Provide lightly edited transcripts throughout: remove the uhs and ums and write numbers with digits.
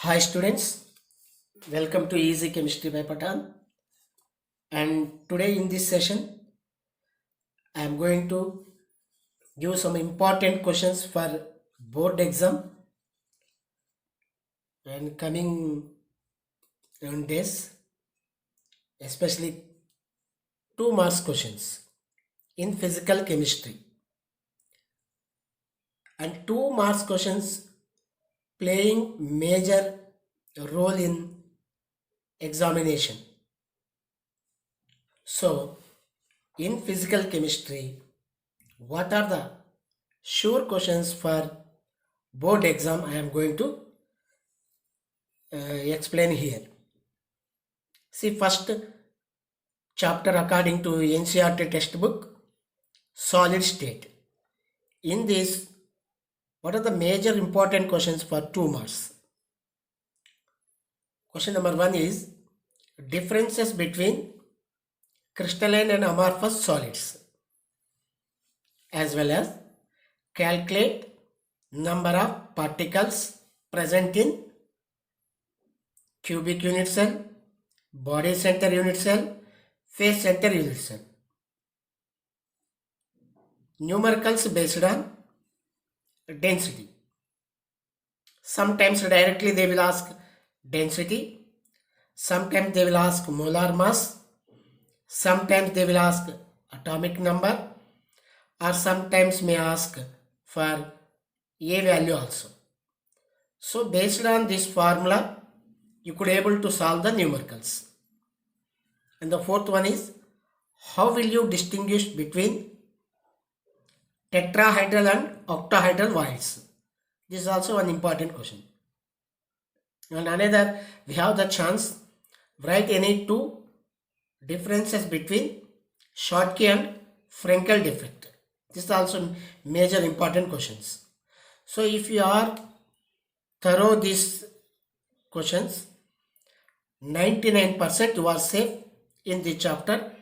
Hi students, welcome to Easy Chemistry by Patan. And today in this session, I am going to give some important questions for board exam and coming days, especially 2 marks questions in physical chemistry and 2 marks questions playing major role in examination. So, in physical chemistry, what are the sure questions for board exam I am going to explain here. See, first chapter according to NCERT textbook, solid state. In this, what are the major important questions for 2 marks? Question number 1 is differences between crystalline and amorphous solids, as well as calculate number of particles present in cubic unit cell, body center unit cell, phase center unit cell. Numericals based on density. Sometimes directly they will ask density, sometimes they will ask molar mass, sometimes they will ask atomic number, or sometimes may ask for A value also. So based on this formula, you could able to solve the numericals. And the fourth one is, how will you distinguish between tetrahedral and octahedral voids? This is also an important question. And another, we have the chance, write any two differences between Schottky and Frenkel defect. This is also major important questions. So if you are thorough these questions, 99% you are safe in the chapter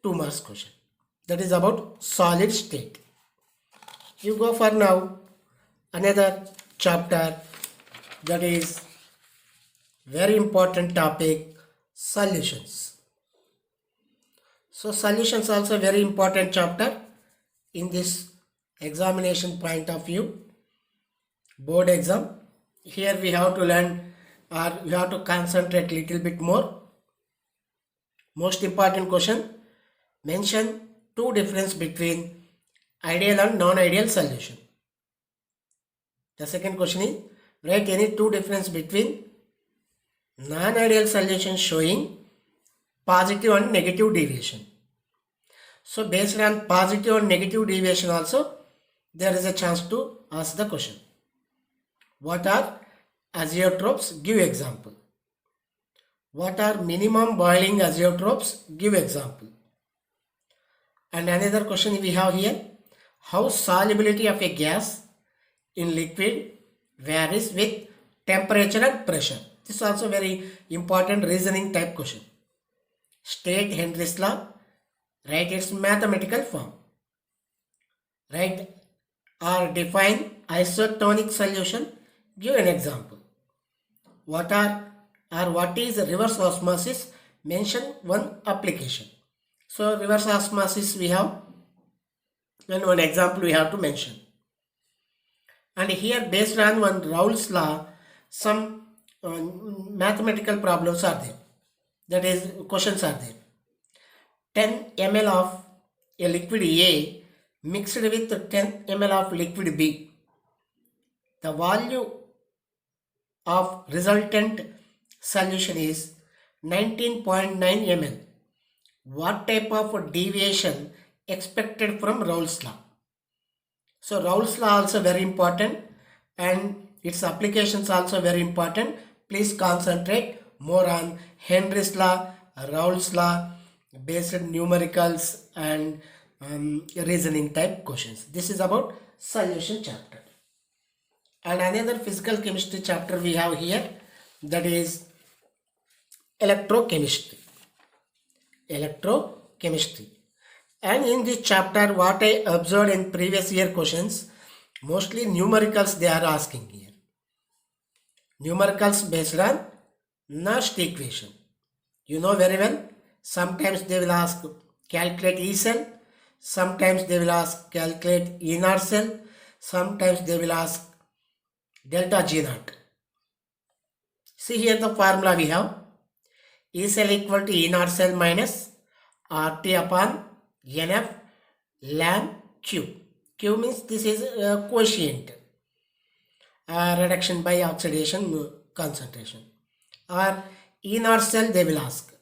2 marks question. That is about solid state. You go for now another chapter, that is very important topic, solutions. So solutions also very important chapter in this examination point of view, board exam. Here we have to learn, or we have to concentrate little bit more. Most important question, mention two difference between ideal and non-ideal solution. The second question is, write any two difference between non-ideal solution showing positive and negative deviation. So based on positive and negative deviation also, there is a chance to ask the question. What are azeotropes? Give example. What are minimum boiling azeotropes? Give example. And another question we have here, how solubility of a gas in liquid varies with temperature and pressure. This is also very important reasoning type question. State Henry's law, write its mathematical form. Write or define isotonic solution, give an example. What is reverse osmosis? Mention one application. So reverse osmosis we have, and one example we have to mention. And here based on one Raoult's law, some mathematical problems are there. That is, questions are there. 10 ml of a liquid A mixed with 10 ml of liquid B. The value of resultant solution is 19.9 ml. What type of deviation expected from Raoult's law? So Raoult's law also very important, and its applications also very important. Please concentrate more on Henry's law, Raoult's law, based numericals and reasoning type questions. This is about solution chapter. And another physical chemistry chapter we have here, that is electrochemistry. Electrochemistry. And in this chapter, what I observed in previous year questions, mostly numericals they are asking here. numericals based on Nernst equation. You know very well, sometimes they will ask calculate E cell, sometimes they will ask calculate E naught cell, sometimes they will ask delta G naught. See here the formula we have, E cell equal to E naught cell minus RT upon NF ln Q. Q means this is quotient, reduction by oxidation concentration. Or E naught cell they will ask,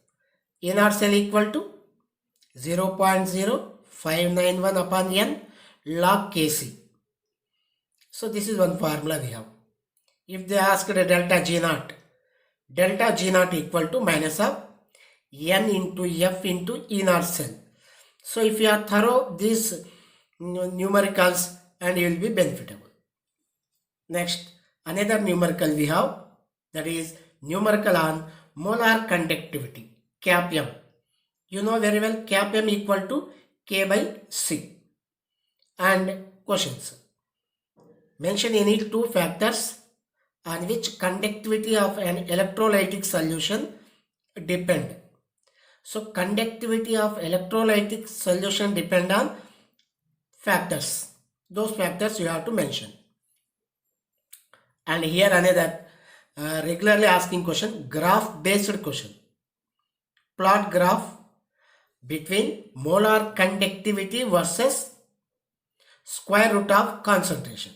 E naught cell equal to 0.0591 upon N log Kc. So this is one formula we have. If they ask the delta G naught equal to minus of N into F into E naught cell. So if you are thorough these numericals, and you will be benefitable. Next, another numerical we have, that is numerical on molar conductivity, cap M. You know very well, cap M equal to K by C. And questions. Mention any two factors on which conductivity of an electrolytic solution depend. So conductivity of electrolytic solution depend on factors. Those factors you have to mention. And here another regularly asking question, graph based question. Plot graph between molar conductivity versus square root of concentration.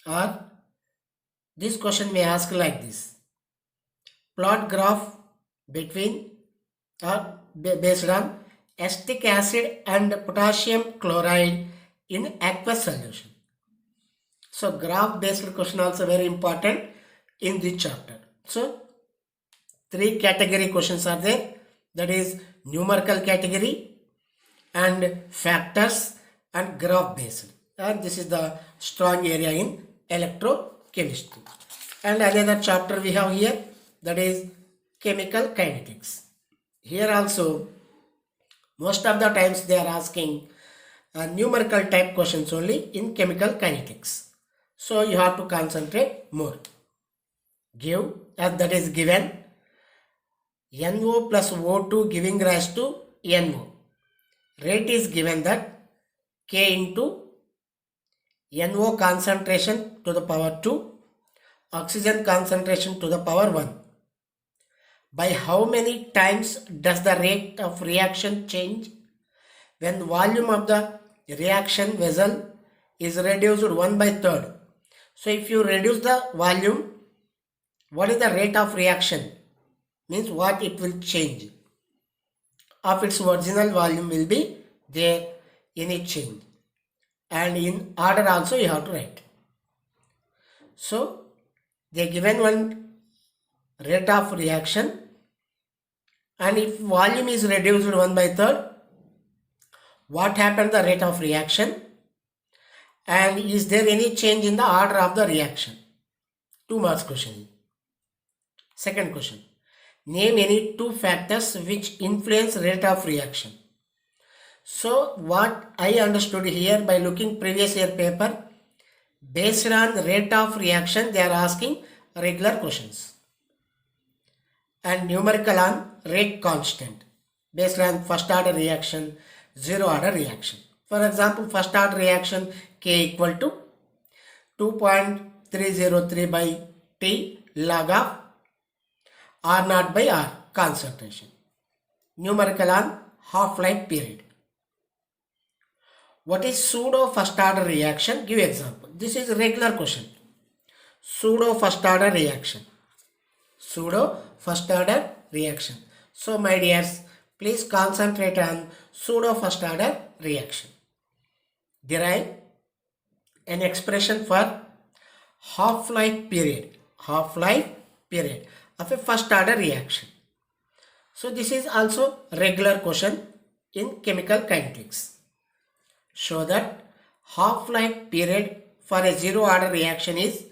Or this question may ask like this, plot graph between based on acetic acid and potassium chloride in aqueous solution. So graph based question also very important in this chapter. So three category questions are there, that is numerical category and factors and graph based, and this is the strong area in electrochemistry. And another chapter we have here, that is chemical kinetics. Here also most of the times they are asking numerical type questions only in chemical kinetics. So you have to concentrate more. Give, as that is given, NO plus O2 giving rise to NO. Rate is given that K into NO concentration to the power 2, oxygen concentration to the power 1. By how many times does the rate of reaction change when volume of the reaction vessel is reduced 1/3? So if you reduce the volume, what is the rate of reaction? Means what it will change of its original volume will be there in a change, and in order also you have to write. So they given one rate of reaction, and if volume is reduced 1/3, what happened the rate of reaction, and is there any change in the order of the reaction? 2 marks question. Second question, name any two factors which influence rate of reaction. So what I understood here by looking previous year paper, based on rate of reaction they are asking regular questions, and numerical on rate constant based on first order reaction, zero order reaction. For example, first order reaction K equal to 2.303 by T log of R naught by R concentration. Numerical on half-life period. What is pseudo first order reaction? Give example. This is a regular question. Pseudo first order reaction. Pseudo first order reaction. So my dears, please concentrate on pseudo first order reaction. Derive an expression for half-life period of a first order reaction. So this is also regular question in chemical kinetics. Show that half-life period for a zero order reaction is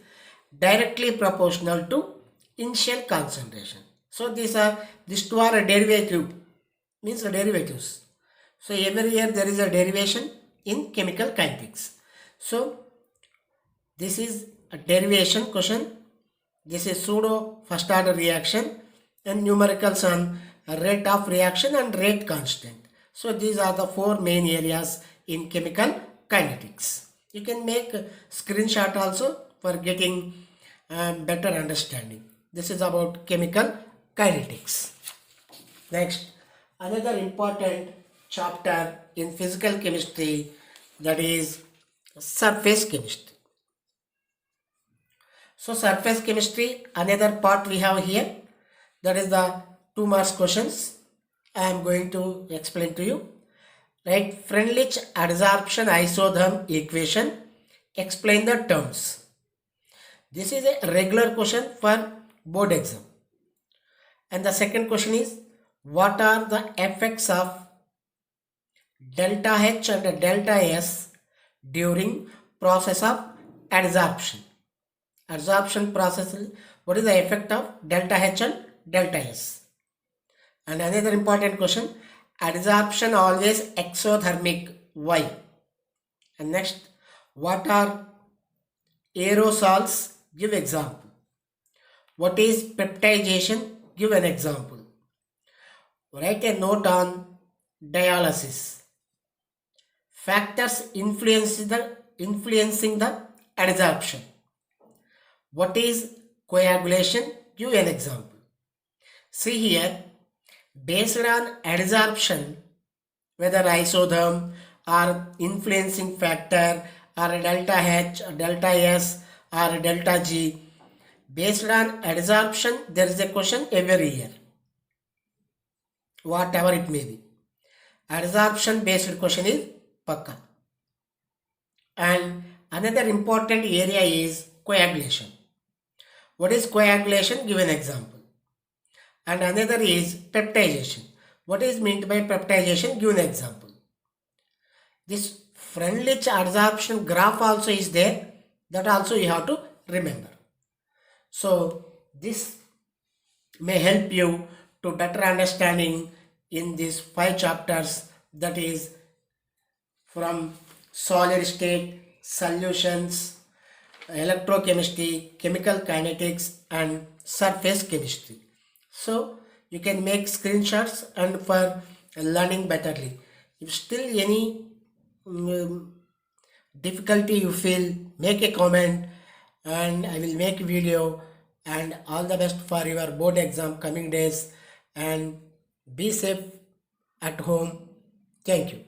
directly proportional to initial concentration. So these two are a derivative, means derivatives. So every year there is a derivation in chemical kinetics. So this is a derivation question, This is pseudo first order reaction and numericals on rate of reaction and rate constant. So these are the four main areas in chemical kinetics. You can make a screenshot also for getting better understanding. This is about chemical kinetics. Next, another important chapter in physical chemistry, that is surface chemistry. So surface chemistry, another part we have here, that is the 2 marks questions. I am going to explain to you. Right, Freundlich adsorption isotherm equation. Explain the terms. This is a regular question for board exam. And the second question is, what are the effects of delta H and delta S during process of adsorption? Adsorption process, what is the effect of delta H and delta S? And another important question, adsorption always exothermic, why? And next, what are aerosols? Give example. What is peptidization? Give an example. Write a note on dialysis. Factors influencing the adsorption. What is coagulation? Give an example. See here, based on adsorption, whether isotherm or influencing factor or delta H or delta S or delta G, based on adsorption, there is a question every year, whatever it may be. Adsorption based question is Pakka. And another important area is coagulation. What is coagulation? Give an example. And another is peptidization. What is meant by peptidization? Give an example. This Freundlich adsorption graph also is there. That also you have to remember. So this may help you to better understanding in these 5 chapters, that is from solid state, solutions, electrochemistry, chemical kinetics and surface chemistry. So you can make screenshots and for learning betterly. If still any difficulty you feel, make a comment and I will make a video. And all the best for your board exam coming days, and be safe at home. Thank you.